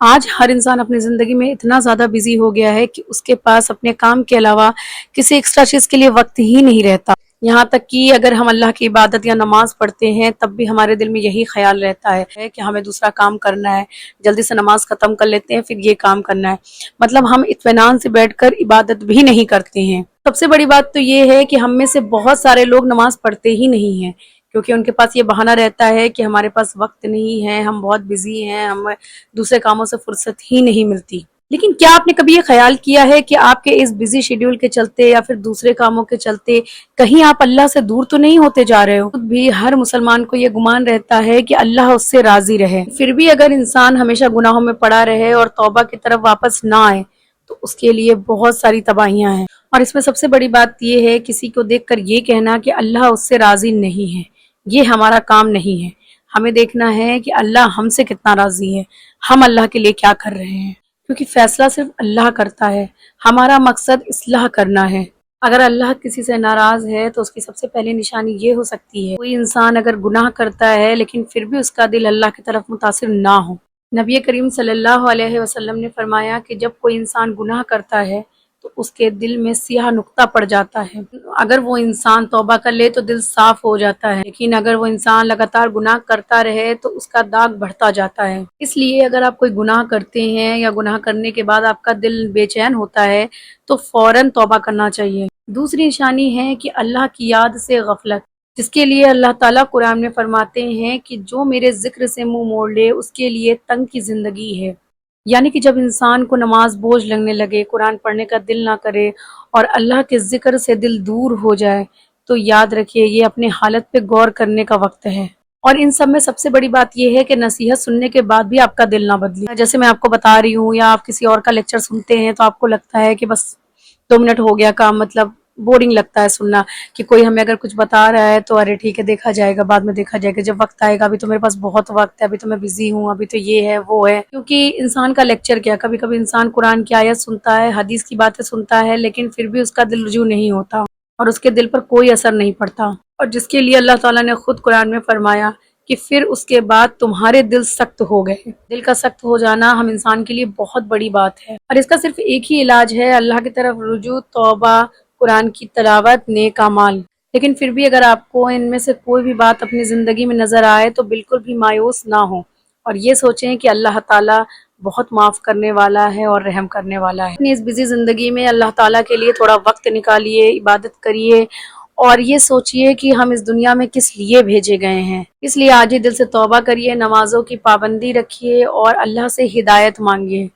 آج ہر انسان اپنی زندگی میں اتنا زیادہ بزی ہو گیا ہے کہ اس کے پاس اپنے کام کے علاوہ کسی ایکسٹرا چیز کے لیے وقت ہی نہیں رہتا۔ یہاں تک کہ اگر ہم اللہ کی عبادت یا نماز پڑھتے ہیں تب بھی ہمارے دل میں یہی خیال رہتا ہے کہ ہمیں دوسرا کام کرنا ہے، جلدی سے نماز ختم کر لیتے ہیں پھر یہ کام کرنا ہے۔ مطلب ہم اطمینان سے بیٹھ کر عبادت بھی نہیں کرتے ہیں۔ سب سے بڑی بات تو یہ ہے کہ ہم میں سے بہت سارے لوگ نماز پڑھتے ہی نہیں ہیں، کیونکہ ان کے پاس یہ بہانہ رہتا ہے کہ ہمارے پاس وقت نہیں ہے، ہم بہت بزی ہیں، ہم دوسرے کاموں سے فرصت ہی نہیں ملتی۔ لیکن کیا آپ نے کبھی یہ خیال کیا ہے کہ آپ کے اس بزی شیڈیول کے چلتے یا پھر دوسرے کاموں کے چلتے کہیں آپ اللہ سے دور تو نہیں ہوتے جا رہے ہو؟ خود بھی ہر مسلمان کو یہ گمان رہتا ہے کہ اللہ اس سے راضی رہے، پھر بھی اگر انسان ہمیشہ گناہوں میں پڑا رہے اور توبہ کی طرف واپس نہ آئے تو اس کے لیے بہت ساری تباہیاں ہیں۔ اور اس میں سب سے بڑی بات یہ ہے کسی کو دیکھ کر یہ کہنا کہ اللہ اس سے راضی نہیں ہے، یہ ہمارا کام نہیں ہے۔ ہمیں دیکھنا ہے کہ اللہ ہم سے کتنا راضی ہے، ہم اللہ کے لیے کیا کر رہے ہیں، کیونکہ فیصلہ صرف اللہ کرتا ہے، ہمارا مقصد اصلاح کرنا ہے۔ اگر اللہ کسی سے ناراض ہے تو اس کی سب سے پہلی نشانی یہ ہو سکتی ہے کوئی انسان اگر گناہ کرتا ہے لیکن پھر بھی اس کا دل اللہ کی طرف متاثر نہ ہو۔ نبی کریم صلی اللہ علیہ وسلم نے فرمایا کہ جب کوئی انسان گناہ کرتا ہے تو اس کے دل میں سیاہ نقطہ پڑ جاتا ہے۔ اگر وہ انسان توبہ کر لے تو دل صاف ہو جاتا ہے، لیکن اگر وہ انسان لگاتار گناہ کرتا رہے تو اس کا داغ بڑھتا جاتا ہے۔ اس لیے اگر آپ کوئی گناہ کرتے ہیں یا گناہ کرنے کے بعد آپ کا دل بے چین ہوتا ہے تو فوراً توبہ کرنا چاہیے۔ دوسری نشانی ہے کہ اللہ کی یاد سے غفلت، جس کے لیے اللہ تعالیٰ قرآن میں فرماتے ہیں کہ جو میرے ذکر سے منہ موڑ لے اس کے لیے تنگ کی زندگی ہے۔ یعنی کہ جب انسان کو نماز بوجھ لگنے لگے، قرآن پڑھنے کا دل نہ کرے اور اللہ کے ذکر سے دل دور ہو جائے تو یاد رکھیے یہ اپنے حالت پہ غور کرنے کا وقت ہے۔ اور ان سب میں سب سے بڑی بات یہ ہے کہ نصیحت سننے کے بعد بھی آپ کا دل نہ بدلے۔ جیسے میں آپ کو بتا رہی ہوں یا آپ کسی اور کا لیکچر سنتے ہیں تو آپ کو لگتا ہے کہ بس 2 منٹ ہو گیا کام، مطلب بورنگ لگتا ہے سننا کہ کوئی ہمیں اگر کچھ بتا رہا ہے تو ارے ٹھیک ہے دیکھا جائے گا، بعد میں دیکھا جائے گا، جب وقت آئے گا، ابھی تو میرے پاس بہت وقت ہے، ابھی تو میں بزی ہوں، ابھی تو یہ ہے وہ ہے۔ کیونکہ انسان کا لیکچر کیا، کبھی کبھی انسان قرآن کی آیت سنتا ہے، حدیث کی باتیں سنتا ہے، لیکن پھر بھی اس کا دل رجوع نہیں ہوتا اور اس کے دل پر کوئی اثر نہیں پڑتا۔ اور جس کے لیے اللہ تعالیٰ نے خود قرآن میں فرمایا کہ پھر اس کے بعد تمہارے دل سخت ہو گئے۔ دل کا سخت ہو جانا ہم انسان کے لیے بہت بڑی بات ہے، اور اس کا صرف ایک ہی علاج ہے اللہ کی طرف رجوع، توبہ، قرآن کی تلاوت، نیک اعمال۔ لیکن پھر بھی اگر آپ کو ان میں سے کوئی بھی بات اپنی زندگی میں نظر آئے تو بالکل بھی مایوس نہ ہو اور یہ سوچیں کہ اللہ تعالیٰ بہت معاف کرنے والا ہے اور رحم کرنے والا ہے۔ اپنی اس بزی زندگی میں اللہ تعالیٰ کے لیے تھوڑا وقت نکالیے، عبادت کریے اور یہ سوچئے کہ ہم اس دنیا میں کس لیے بھیجے گئے ہیں۔ اس لیے آج ہی دل سے توبہ کریے، نمازوں کی پابندی رکھیے اور اللہ سے ہدایت مانگیے۔